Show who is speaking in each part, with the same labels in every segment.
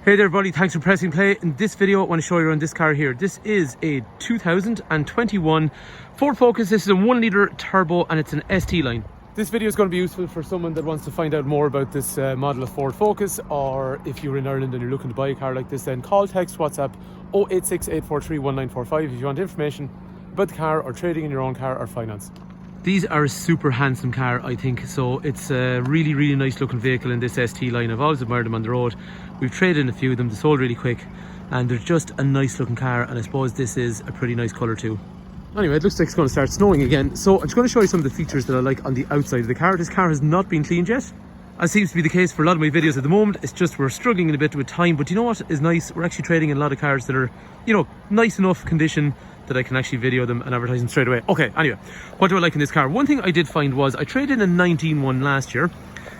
Speaker 1: Hey there everybody, thanks for pressing play. In this video I want to show you around this car here. This is a 2021 Ford Focus. This is a 1 litre turbo and it's an ST line. This video is going to be useful for someone that wants to find out more about this model of Ford Focus, or if you're in Ireland and you're looking to buy a car like this, then call, text, WhatsApp 086 843 1945 if you want information about the car or trading in your own car or finance. These are a super handsome car, I think, so it's a really nice looking vehicle in this ST line. I've always admired them on the road. We've traded in a few of them, they sold really quick, and they're just a nice looking car, and I suppose this is a pretty nice colour too. Anyway, it looks like it's going to start snowing again, so I'm just going to show you some of the features that I like on the outside of the car. This car has not been cleaned yet, as seems to be the case for a lot of my videos at the moment. It's just we're struggling a bit with time, but you know what is nice? We're actually trading in a lot of cars that are, you know, nice enough condition that I can actually video them and advertise them straight away. Okay, anyway, what do I like in this car? One thing I did find was I traded in a 19 one last year,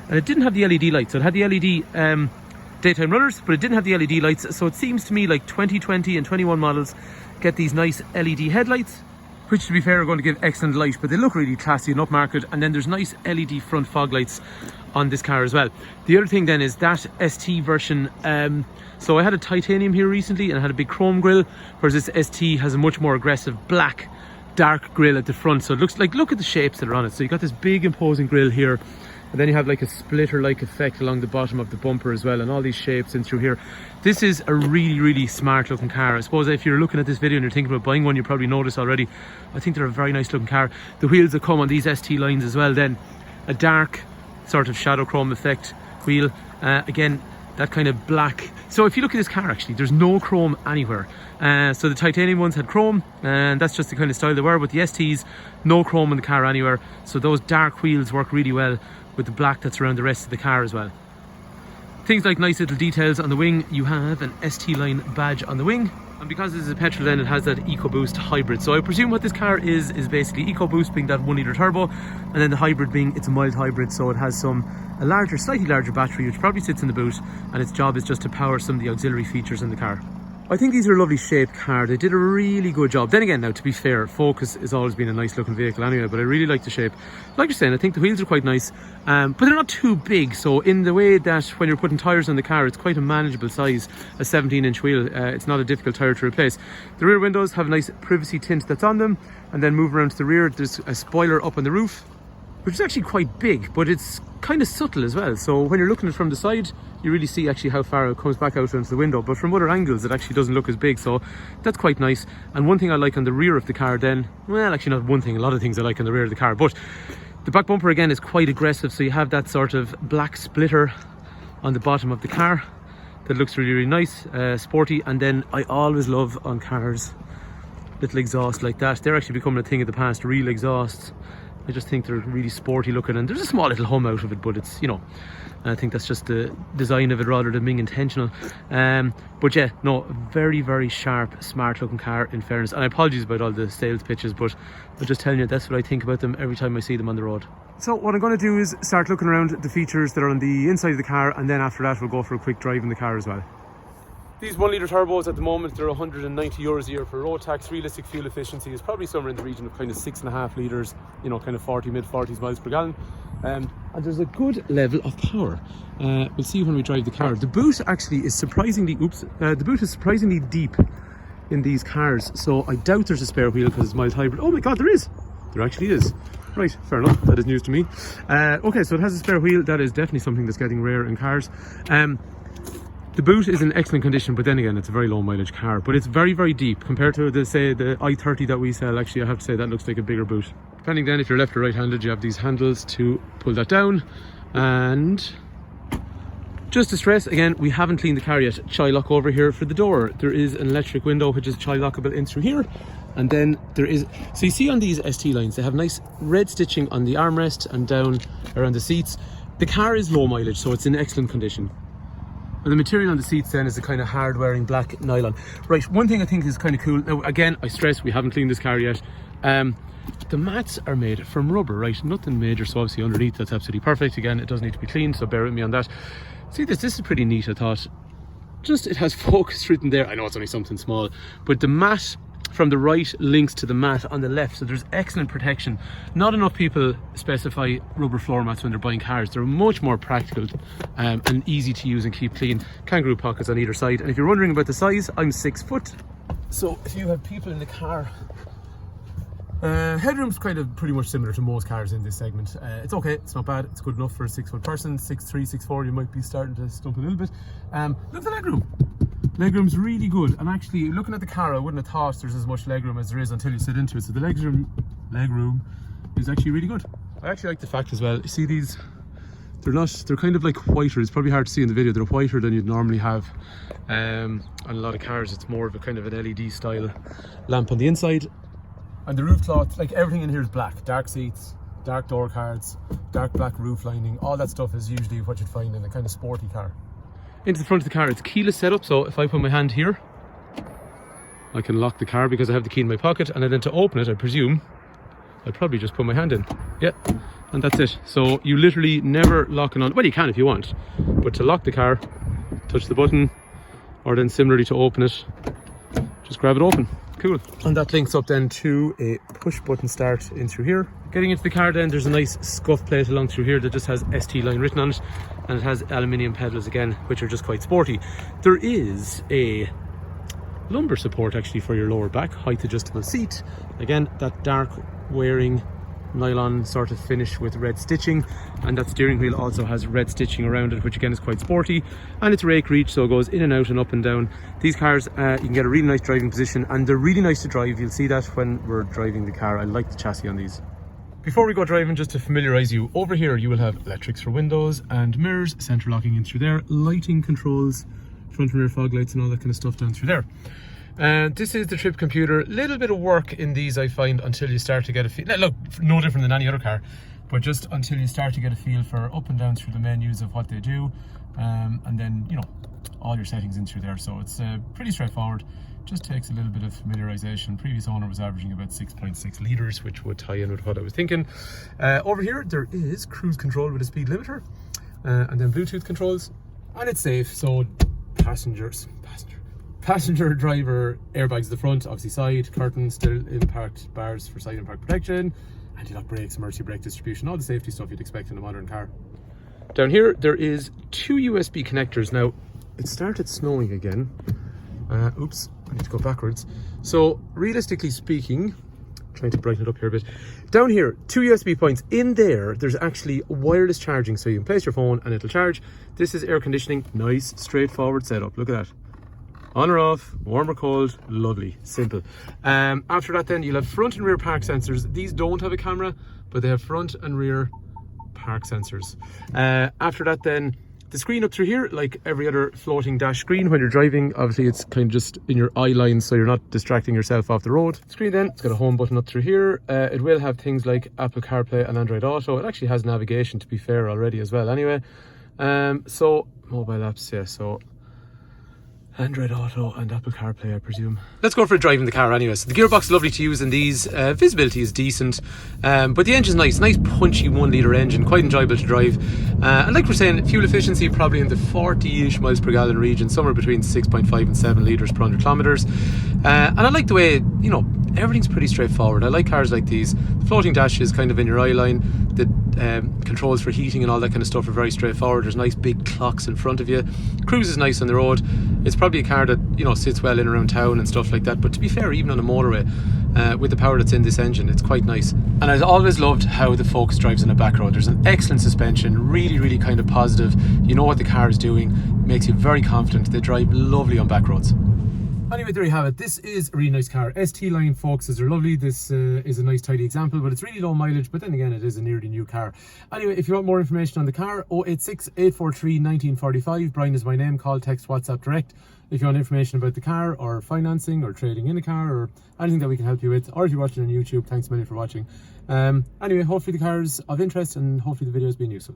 Speaker 1: and it didn't have the LED lights. So it had the LED daytime runners, but it didn't have the LED lights. So it seems to me like 2020 and 21 models get these nice LED headlights, which to be fair are going to give excellent light, but they look really classy and upmarket. And then there's nice LED front fog lights on this car as well. The other thing then is that ST version, so I had a titanium here recently and I had a big chrome grille, whereas this ST has a much more aggressive black dark grille at the front. So it looks like, look at the shapes that are on it. So you got this big imposing grille here, and then you have like a splitter like effect along the bottom of the bumper as well, and all these shapes in through here. This is a really smart looking car. I suppose if you're looking at this video and you're thinking about buying one, you probably noticed already. I think they're a very nice looking car. The wheels that come on these ST lines as well, then a dark sort of shadow chrome effect wheel, again that kind of black. So if you look at this car, actually there's no chrome anywhere. So the titanium ones had chrome, and that's just the kind of style they were, but the STs, no chrome in the car anywhere. So those dark wheels work really well with the black that's around the rest of the car as well. Things like nice little details on the wing. You have an ST line badge on the wing, and because this is a petrol, then it has that Ecoboost hybrid. So I presume what this car is basically Ecoboost being that 1 litre turbo, and then the hybrid being it's a mild hybrid, so it has a larger, slightly larger battery which probably sits in the boot, and its job is just to power some of the auxiliary features in the car. I think these are a lovely shaped car. They did a really good job. Then again, now to be fair, Focus has always been a nice looking vehicle anyway, but I really like the shape. Like you're saying, I think the wheels are quite nice, but they're not too big. So in the way that when you're putting tyres on the car, it's quite a manageable size, a 17-inch wheel. It's not a difficult tyre to replace. The rear windows have a nice privacy tint that's on them, and then moving around to the rear, there's a spoiler up on the roof, which is actually quite big, but it's kind of subtle as well. So when you're looking at it from the side, you really see actually how far it comes back out onto the window, but from other angles it actually doesn't look as big, so that's quite nice. And one thing I like on the rear of the car then, well actually not one thing, a lot of things I like on the rear of the car, but the back bumper again is quite aggressive. So you have that sort of black splitter on the bottom of the car that looks really nice, sporty. And then I always love on cars little exhaust like that. They're actually becoming a thing of the past, real exhausts. I just think they're really sporty looking, and there's a small little hum out of it, but it's, you know, I think that's just the design of it rather than being intentional. But yeah, no, very sharp, smart looking car in fairness. And I apologize about all the sales pitches, but I'm just telling you that's what I think about them every time I see them on the road. So what I'm going to do is start looking around the features that are on the inside of the car, and then after that we'll go for a quick drive in the car as well. These 1 litre turbos at the moment, they're €190 a year for road tax. Realistic fuel efficiency is probably somewhere in the region of kind of 6.5 litres, you know, kind of 40, mid-40s miles per gallon. And there's a good level of power. We'll see when we drive the car. The boot actually is surprisingly, the boot is surprisingly deep in these cars. So I doubt there's a spare wheel because it's mild hybrid. Oh my God, there is. There actually is. Right, fair enough. That is news to me. Okay, so it has a spare wheel. That is definitely something that's getting rare in cars. The boot is in excellent condition, but then again, it's a very low mileage car, but it's very deep compared to the, say, the i30 that we sell. Actually, I have to say that looks like a bigger boot. Depending then if you're left or right handed, you have these handles to pull that down. And just to stress again, we haven't cleaned the car yet. Chai lock over here for the door. There is an electric window which is chai lockable in through here, and then there is, so you see on these ST lines they have nice red stitching on the armrest and down around the seats. The car is low mileage, so it's in excellent condition. And the material on the seats then is a kind of hard wearing black nylon. Right, one thing I think is kind of cool, now again I stress we haven't cleaned this car yet, the mats are made from rubber, right? Nothing major, so obviously underneath that's absolutely perfect. Again, it doesn't need to be cleaned, so bear with me on that. See this is pretty neat, I thought. Just, it has Focus written there. I know it's only something small, but the mat from the right links to the mat on the left, so there's excellent protection. Not enough people specify rubber floor mats when they're buying cars. They're much more practical and easy to use and keep clean. Kangaroo pockets on either side, and if you're wondering about the size, I'm 6 foot, so if you have people in the car, headroom's kind of pretty much similar to most cars in this segment. It's okay, it's not bad, it's good enough for a 6 foot person. 6'3", 6'4", you might be starting to stump a little bit. Look at the legroom. Legroom's really good, and actually looking at the car I wouldn't have thought there's as much legroom as there is until you sit into it. So the legroom is actually really good. I actually like the fact as well, you see these, they're kind of like whiter. It's probably hard to see in the video. They're whiter than you'd normally have on a lot of cars. It's more of a kind of an LED style lamp on the inside. And the roof cloth, like everything in here is black. Dark seats, dark door cards, dark black roof lining, all that stuff is usually what you'd find in a kind of sporty car. Into the front of the car, it's keyless setup, so if I put my hand here, I can lock the car because I have the key in my pocket, and then to open it, I presume, I'd probably just put my hand in. Yeah, and that's it. So you literally never lock it on. Well, you can if you want, but to lock the car, touch the button, or then similarly to open it, just grab it open. Cool. And that links up then to a push button start in through here. Getting into the car then, there's a nice scuff plate along through here that just has ST line written on it, and it has aluminium pedals again, which are just quite sporty. There is a lumbar support actually for your lower back, height adjustable seat. Again, that dark wearing nylon sort of finish with red stitching, and that steering wheel also has red stitching around it, which again is quite sporty, and it's rake reach, so it goes in and out and up and down. These cars, you can get a really nice driving position, and they're really nice to drive. You'll see that when we're driving the car. I like the chassis on these. Before we go driving, just to familiarise you, over here you will have electrics for windows and mirrors, centre locking in through there, lighting controls, front and rear fog lights and all that kind of stuff down through there. This is the trip computer. Little bit of work in these I find until you start to get a feel. Look, no different than any other car, but just until you start to get a feel for up and down through the menus of what they do, and then, you know, all your settings in through there. So it's pretty straightforward. Just takes a little bit of familiarization. Previous owner was averaging about 6.6 litres, which would tie in with what I was thinking. Over here there is cruise control with a speed limiter, and then Bluetooth controls, and it's safe. So passenger driver airbags at the front, obviously side curtains, still impact bars for side impact protection, anti-lock brakes, emergency brake distribution, all the safety stuff you'd expect in a modern car. Down here there is 2 USB connectors. Now it started snowing again. Oops, I need to go backwards. So realistically speaking, trying to brighten it up here a bit. Down here, 2 USB points. In there, there's actually wireless charging, so you can place your phone and it'll charge. This is air conditioning. Nice, straightforward setup. Look at that. On or off, warm or cold, lovely, simple. After that then, you'll have front and rear park sensors. These don't have a camera, but they have front and rear park sensors. After that then, the screen up through here, like every other floating dash screen when you're driving, obviously it's kind of just in your eye line, so you're not distracting yourself off the road. Screen then, it's got a home button up through here. It will have things like Apple CarPlay and Android Auto. It actually has navigation, to be fair, already as well anyway. So mobile apps, yeah, so Android Auto and Apple CarPlay, I presume. Let's go for a drive in the car anyway. So the gearbox is lovely to use in these. Visibility is decent, but the engine's nice punchy 1 litre engine, quite enjoyable to drive. And like we're saying, fuel efficiency probably in the 40-ish miles per gallon region, somewhere between 6.5 and 7 litres per 100 kilometres. And I like the way, you know, everything's pretty straightforward. I like cars like these. The floating dash is kind of in your eye line. The controls for heating and all that kind of stuff are very straightforward. There's nice big clocks in front of you. Cruise is nice on the road. It's probably a car that, you know, sits well in around town and stuff like that, but to be fair, even on a motorway, with the power that's in this engine, it's quite nice. And I've always loved how the Focus drives on a back road. There's an excellent suspension, really kind of positive. You know what the car is doing, makes you very confident. They drive lovely on back roads. Anyway, there you have it. This is a really nice car. ST line Focuses are lovely. This is a nice tidy example, but it's really low mileage, but then again, it is a nearly new car. Anyway, if you want more information on the car, 086 843 1945. Brian is my name. Call, text, WhatsApp direct. If you want information about the car or financing or trading in a car or anything that we can help you with, or if you're watching on YouTube, thanks a million for watching. Anyway, hopefully the car is of interest and hopefully the video has been useful.